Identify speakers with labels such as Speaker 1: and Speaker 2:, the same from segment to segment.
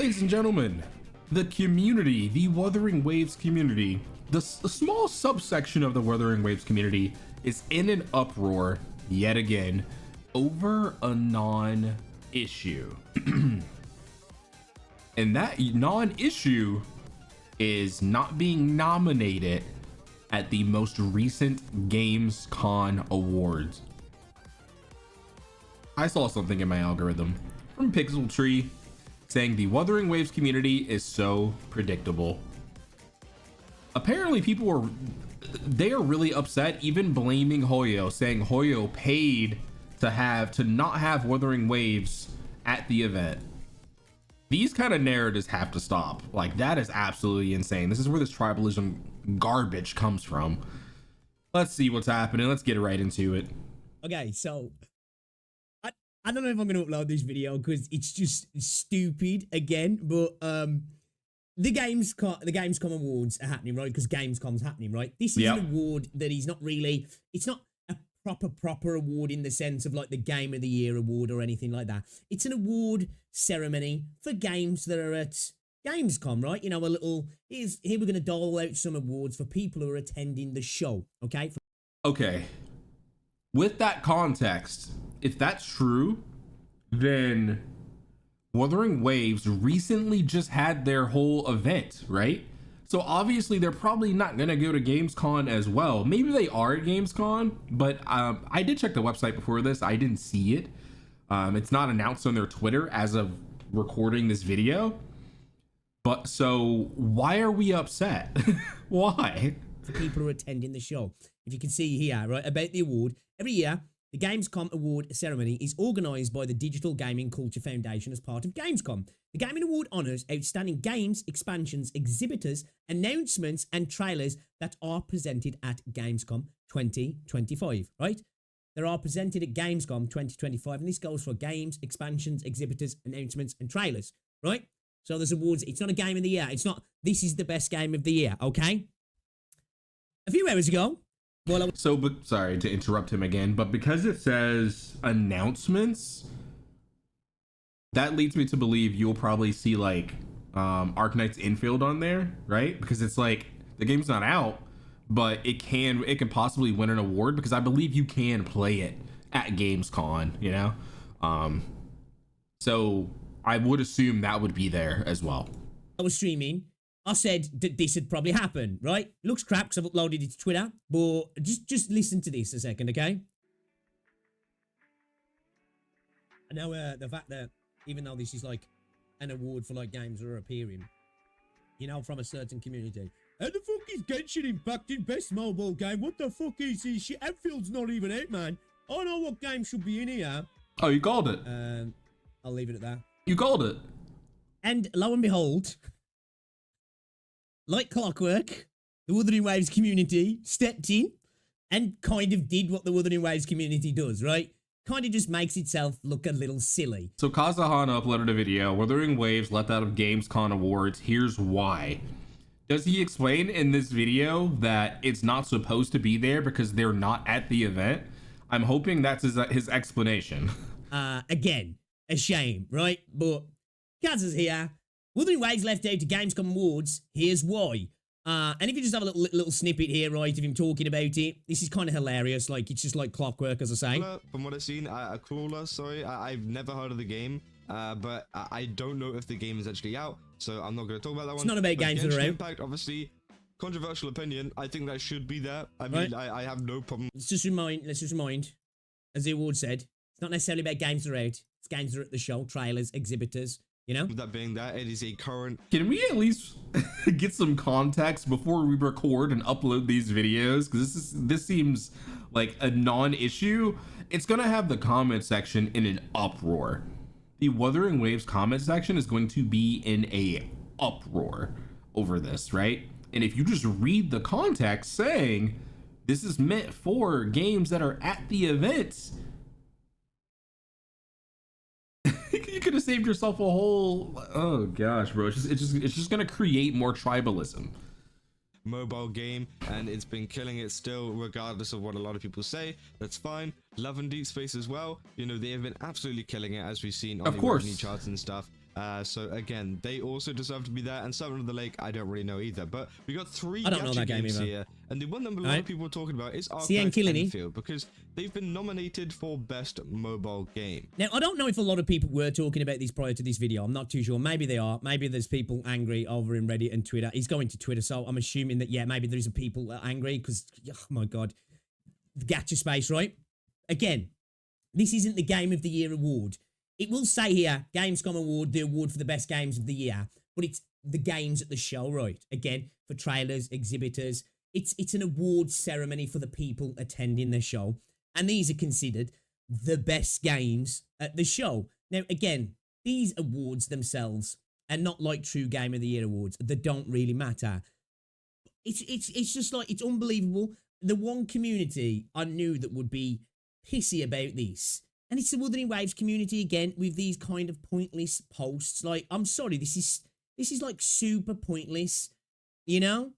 Speaker 1: Ladies and gentlemen, the community, the Wuthering Waves community, the small subsection of the Wuthering Waves community is in an uproar yet again over a non-issue. And that non-issue is not being nominated at the most recent Gamescom awards. I saw something in my algorithm from Pixel Tree saying the Wuthering Waves community is so predictable. Apparently they are really upset, even blaming Hoyo, saying Hoyo paid to not have Wuthering Waves at the event. These kind of narratives have to stop. Like, that is absolutely insane. This is where this tribalism garbage comes from. Let's see what's happening. Let's get right into it.
Speaker 2: Okay, so I don't know if I'm gonna upload this video because it's just stupid again, but the Gamescom awards are happening, right? Because Gamescom's happening, right? This is an award that is not really, it's not a proper award in the sense of like the Game of the Year award or anything like that. It's an award ceremony for games that are at Gamescom, right? You know, a little, here we're gonna dole out some awards for people who are attending the show, okay?
Speaker 1: Okay, with that context, if that's true, then Wuthering Waves recently just had their whole event, right? So obviously they're probably not gonna go to Gamescom as well. Maybe they are at Gamescom, but I did check the website before this. I didn't see it. It's not announced on their Twitter as of recording this video. But so why are we upset? Why?
Speaker 2: For people who are attending the show. If you can see here, right, about the award, every year, the Gamescom Award ceremony is organised by the Digital Gaming Culture Foundation as part of Gamescom. The Gaming Award honours outstanding games, expansions, exhibitors, announcements and trailers that are presented at Gamescom 2025, right? They are presented at Gamescom 2025, and this goes for games, expansions, exhibitors, announcements and trailers, right? So there's awards. It's not a game of the year. It's not, this is the best game of the year, okay? A few hours ago, but
Speaker 1: sorry to interrupt him again, but because it says announcements, that leads me to believe you'll probably see like Arknight's Infield on there, right? Because it's like the game's not out, but it can possibly win an award because I believe you can play it at Gamescom, you know? So I would assume that would be there as well.
Speaker 2: I was streaming. I said that this had probably happened, right? It looks crap because I've uploaded it to Twitter, but just listen to this a second, okay? I know the fact that even though this is like an award for like games that are appearing, you know, from a certain community. How the fuck is Genshin Impact in best mobile game? What the fuck is this shit? Enfield's not even out, man. I know what game should be in here.
Speaker 1: Oh, you called it.
Speaker 2: I'll leave it at that.
Speaker 1: You called it.
Speaker 2: And lo and behold, like clockwork, the Wuthering Waves community stepped in and kind of did what the Wuthering Waves community does, right? Kind of just makes itself look a little silly.
Speaker 1: So Kazahana uploaded a video, Wuthering Waves left out of Gamescom awards, here's why. Does he explain in this video that it's not supposed to be there because they're not at the event? I'm hoping that's his explanation.
Speaker 2: Again, a shame, right? But Kaz is here. Wuthering Waves left out to Gamescom awards. Here's why. And if you just have a little snippet here, right, of him talking about it, this is kind of hilarious. Like, it's just like clockwork, as I say.
Speaker 3: From what I've seen, Crawler, sorry, I've never heard of the game, but I don't know if the game is actually out, so I'm not going to talk about that one.
Speaker 2: It's not about games that are out.
Speaker 3: Impact, obviously, controversial opinion. I think that should be there. I mean, right. I have no problem.
Speaker 2: Let's just remind, as the award said, it's not necessarily about games that are out. It's games that are at the show, trailers, exhibitors. You know?
Speaker 3: With that being that, it is a current...
Speaker 1: Can we at least get some context before we record and upload these videos? Because this seems like a non-issue. It's going to have the comment section in an uproar. The Wuthering Waves comment section is going to be in a uproar over this, right? And if you just read the context saying this is meant for games that are at the events, you could have saved yourself a whole, oh gosh, bro, it's just gonna create more tribalism.
Speaker 3: Mobile game, and it's been killing it still, regardless of what a lot of people say. That's fine. Love and Deep Space as well, you know, they have been absolutely killing it, as we've seen on the revenue charts and stuff. So again, they also deserve to be there. And Seven of the Lake, I don't really know either. But we got 3
Speaker 2: I don't know
Speaker 3: gacha
Speaker 2: that game
Speaker 3: games
Speaker 2: either.
Speaker 3: here, and the one that a lot
Speaker 2: Right.
Speaker 3: of people are talking about is
Speaker 2: CN
Speaker 3: Archive
Speaker 2: Killing
Speaker 3: Enfield, because they've been nominated for best mobile game.
Speaker 2: Now, I don't know if a lot of people were talking about this prior to this video. I'm not too sure. Maybe they are. Maybe there's people angry over in Reddit and Twitter. He's going to Twitter, so I'm assuming that, yeah, maybe there's people angry because, oh my God, the gacha space, right? Again, this isn't the Game of the Year award. It will say here, Gamescom award, the award for the best games of the year, but it's the games at the show, right? Again, for trailers, exhibitors. It's an award ceremony for the people attending the show. And these are considered the best games at the show. Now, again, these awards themselves are not like true Game of the Year awards. They don't really matter. It's just like, it's unbelievable. The one community I knew that would be pissy about this, and it's the Wuthering Waves community again, with these kind of pointless posts. Like, I'm sorry, this is like super pointless, you know?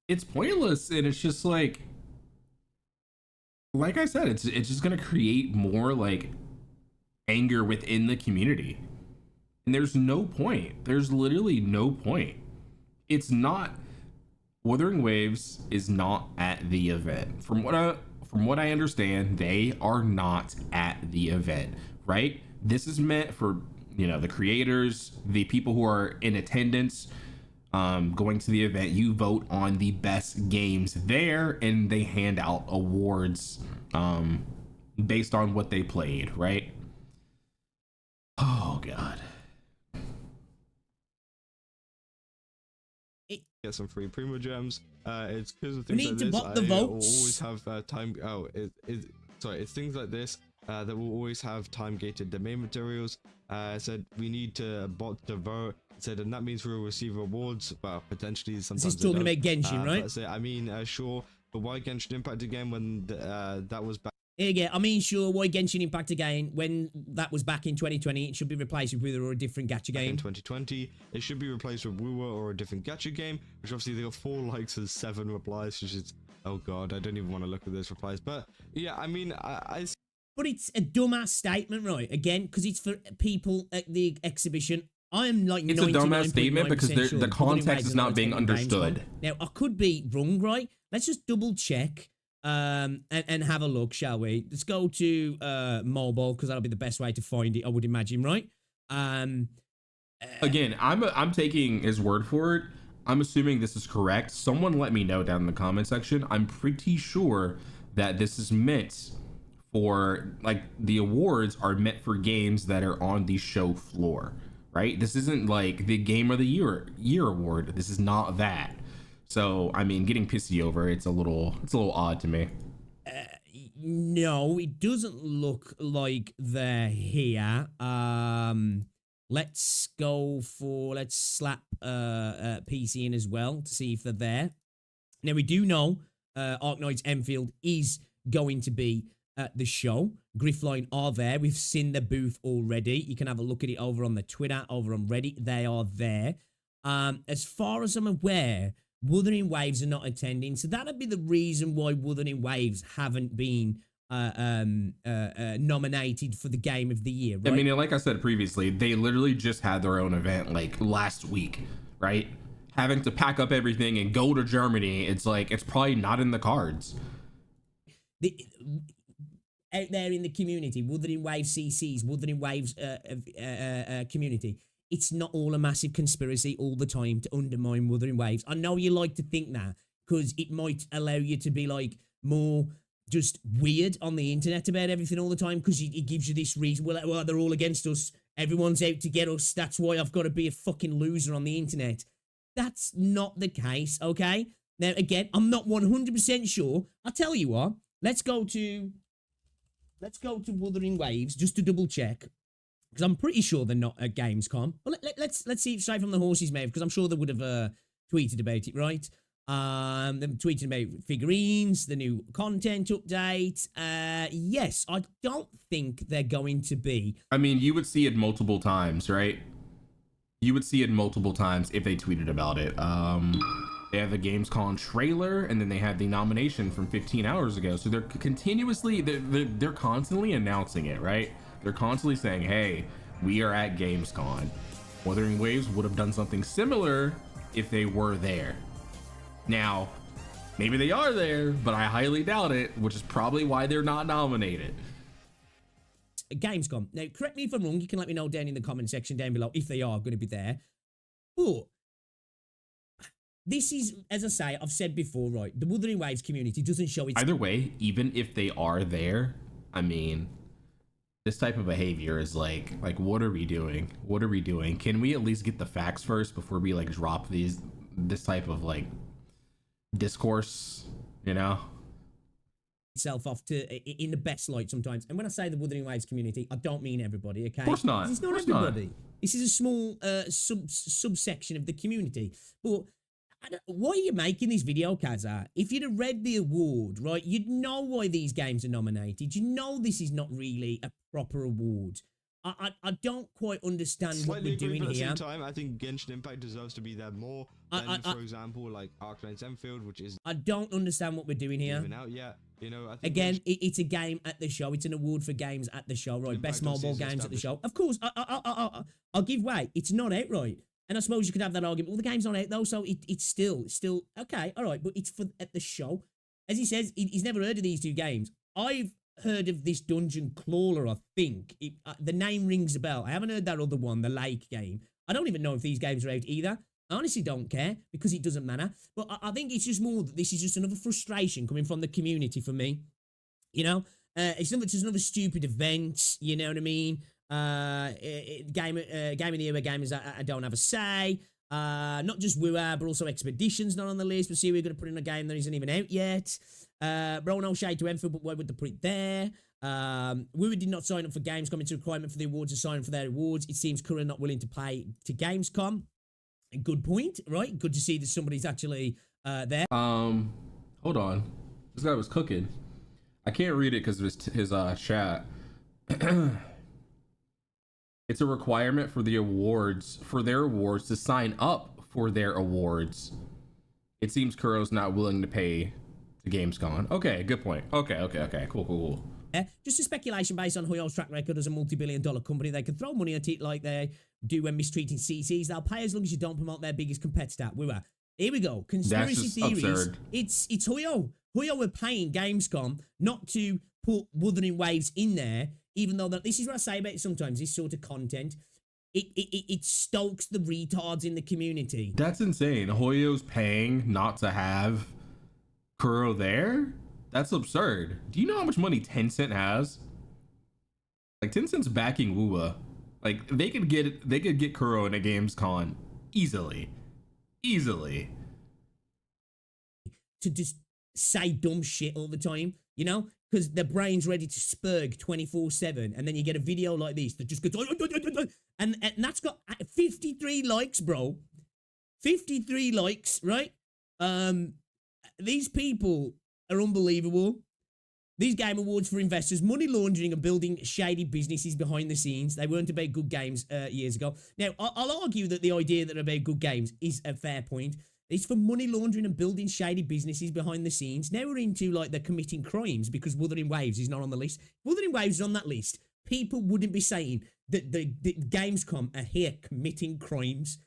Speaker 1: It's pointless, and it's just like I said, it's just gonna create more like anger within the community, and there's no point. There's literally no point. It's not. Wuthering Waves is not at the event. From what I understand, they are not at the event, right? This is meant for, you know, the creators, the people who are in attendance, going to the event. You vote on the best games there, and they hand out awards based on what they played, right? Oh God.
Speaker 3: Get some free Primo Gems. It's because of
Speaker 2: We
Speaker 3: things
Speaker 2: need
Speaker 3: like
Speaker 2: to
Speaker 3: this.
Speaker 2: bot the
Speaker 3: I will
Speaker 2: votes.
Speaker 3: always have time. Oh, sorry. It's things like this that will always have time-gated domain materials. Said we need to bot the vote. Said, and that means we'll receive rewards. Well, potentially sometimes.
Speaker 2: This is talking
Speaker 3: they
Speaker 2: about
Speaker 3: don't.
Speaker 2: Genshin, right?
Speaker 3: But say, I mean, sure. But why Genshin Impact again when that was back?
Speaker 2: Yeah, I mean, sure, why Genshin Impact again? When that was back in 2020, it should be replaced with either a different gacha game.
Speaker 3: In 2020, it should be replaced with Wuwa or a different gacha game, which obviously they got 4 likes and 7 replies, which is, oh God, I don't even want to look at those replies. But yeah, I mean,
Speaker 2: But it's a dumbass statement, right? Again, because it's for people at the exhibition. I am like,
Speaker 1: It's a dumbass statement because
Speaker 2: sure
Speaker 1: the context is not being understood.
Speaker 2: Now, I could be wrong, right? Let's just double check and have a look, shall we? Let's go to mobile, because that'll be the best way to find it, I would imagine, right?
Speaker 1: Again, I'm taking his word for it. I'm assuming this is correct. Someone let me know down in the comment section. I'm pretty sure that this is meant for, like, the awards are meant for games that are on the show floor, right? This isn't like the Game of the Year award. This is not that. So, I mean, getting pissy over it's a little odd to me.
Speaker 2: No, it doesn't look like they're here. Let's slap PC in as well to see if they're there. Now, we do know Arknight's Enfield is going to be at the show. Griffline are there. We've seen the booth already. You can have a look at it over on the Twitter, over on Reddit. They are there. As far as I'm aware, Wuthering Waves are not attending, so that'd be the reason why Wuthering Waves haven't been nominated for the Game of the Year, right?
Speaker 1: I mean, like I said previously, they literally just had their own event like last week, right? Having to pack up everything and go to Germany, it's like, it's probably not in the cards.
Speaker 2: Out there in the community, Wuthering Waves CCs, Wuthering Waves community, it's not all a massive conspiracy all the time to undermine Wuthering Waves. I know you like to think that because it might allow you to be like more just weird on the internet about everything all the time, because it gives you this reason, well, they're all against us. Everyone's out to get us. That's why I've got to be a fucking loser on the internet. That's not the case, okay? Now, again, I'm not 100% sure. I'll tell you what. Let's go to Wuthering Waves just to double check, because I'm pretty sure they're not at Gamescom. Well, let's see it straight from the horse's mouth, because I'm sure they would have tweeted about it, right? They've tweeted about figurines, the new content update. Yes, I don't think they're going to be.
Speaker 1: I mean, you would see it multiple times, right? You would see it multiple times if they tweeted about it. They have the Gamescom trailer, and then they had the nomination from 15 hours ago. So they're constantly announcing it, right? They're constantly saying, hey, We are at Gamescom. Wuthering Waves would have done something similar if they were there. Now, maybe they are there, but I highly doubt it, which is probably why they're not nominated.
Speaker 2: Gamescom. Now, correct me if I'm wrong. You can let me know down in the comment section down below if they are going to be there. But this is, as I say, I've said before, right? The Wuthering Waves community doesn't show its...
Speaker 1: Either way, even if they are there, I mean, this type of behavior is like what are we doing? What are we doing? Can we at least get the facts first before we like drop this type of like discourse, you know?
Speaker 2: Itself off to in the best light sometimes. And when I say the Wuthering Waves community, I don't mean everybody, okay?
Speaker 1: Of course not.
Speaker 2: It's not everybody. This is a small subsection of the community. But why are you making this video, Kaza? If you'd have read the award, right, you'd know why these games are nominated. You know this is not really a proper award. I don't quite understand what we're doing here.
Speaker 3: At the same time, I think Genshin Impact deserves to be there more than, for example, like Arknights Enfield, which is...
Speaker 2: I don't understand what we're doing here.
Speaker 3: Even out yet. You know, I think
Speaker 2: again, it's a game at the show. It's an award for games at the show, right? Best mobile games at the show. Of course, I'll give way. It's not out, right? And I suppose you could have that argument. Well, the game's not out though, so it's still okay. All right, but it's for at the show. As he says, he's never heard of these two games. I've heard of this Dungeon Crawler. I think the name rings a bell. I haven't heard that other one, the Lake game. I don't even know if these games are out either. I honestly don't care because it doesn't matter. But I think it's just more that this is just another frustration coming from the community for me. You know, it's just another stupid event. You know what I mean? Game of the year where gamers I don't have a say. Not just WoA, but also Expedition's not on the list. But see, we're going to put in a game that isn't even out yet. Bro, no shade to Enfield, but why would they put it there? WoA did not sign up for Gamescom. It's a requirement for the awards to sign up for their awards. It seems Current not willing to pay to Gamescom. A good point, right? Good to see that somebody's actually there.
Speaker 1: Hold on. This guy was cooking. I can't read it because of his chat. It's a requirement for the awards, for their awards, to sign up for their awards. It seems Kuro's not willing to pay to Gamescom. Okay, good point. Okay. Cool.
Speaker 2: Just a speculation based on Hoyo's track record as a multi-billion-dollar company. They can throw money at it like they do when mistreating CCs. They'll pay as long as you don't promote their biggest competitor. Here we go. Conspiracy theories. Absurd. It's Hoyo. Hoyo were paying Gamescom not to put Wuthering Waves in there, even though this is what I say about it sometimes, this sort of content. It stokes the retards in the community.
Speaker 1: That's insane. Hoyo's paying not to have Kuro there? That's absurd. Do you know how much money Tencent has? Like, Tencent's backing WoA. Like, they could get Kuro in a Gamescom easily.
Speaker 2: To just say dumb shit all the time, you know? Because their brain's ready to spurg 24/7, and then you get a video like this that just goes, and that's got 53 likes, bro. 53 likes, right? These people are unbelievable. These game awards for investors, money laundering and building shady businesses behind the scenes. They weren't about good games years ago. Now, I'll argue that the idea that they're about good games is a fair point. It's for money laundering and building shady businesses behind the scenes. Now we're into like they're committing crimes because Wuthering Waves is not on the list. Wuthering Waves is on that list. People wouldn't be saying that the Gamescom are here committing crimes,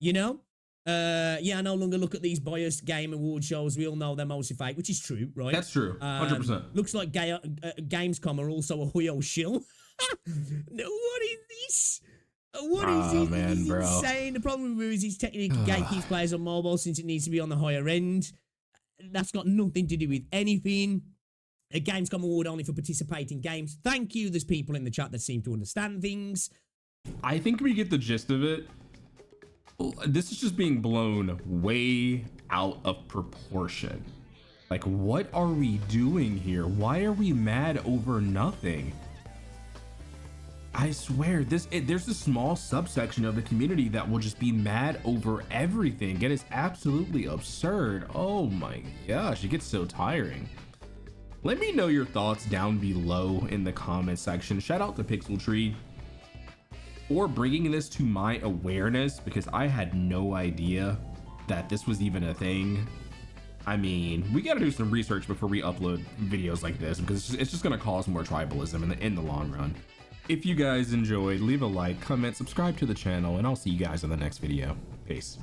Speaker 2: you know? Yeah, I no longer look at these biased game award shows. We all know they're mostly fake, which is true, right?
Speaker 1: That's true, 100%.
Speaker 2: Looks like Gamescom are also a Hoyo shill. No, what is this? What is this?
Speaker 1: Man,
Speaker 2: He's
Speaker 1: bro.
Speaker 2: insane. The problem with it is he's technically gatekeeps players on mobile since it needs to be on the higher end. That's got nothing to do with anything. A Gamescom award only for participating games. Thank you. There's people in the chat that seem to understand things.
Speaker 1: I think we get the gist of it. This is just being blown way out of proportion. Like, what are we doing here? Why are we mad over nothing? I swear, there's a small subsection of the community that will just be mad over everything, and it's absolutely absurd. Oh my gosh, it gets so tiring. Let me know your thoughts down below in the comment section. Shout out to Pixel Tree for bringing this to my awareness, because I had no idea that this was even a thing. I mean, we gotta do some research before we upload videos like this, because it's just gonna cause more tribalism in the long run. If you guys enjoyed, leave a like, comment, subscribe to the channel, and I'll see you guys in the next video. Peace.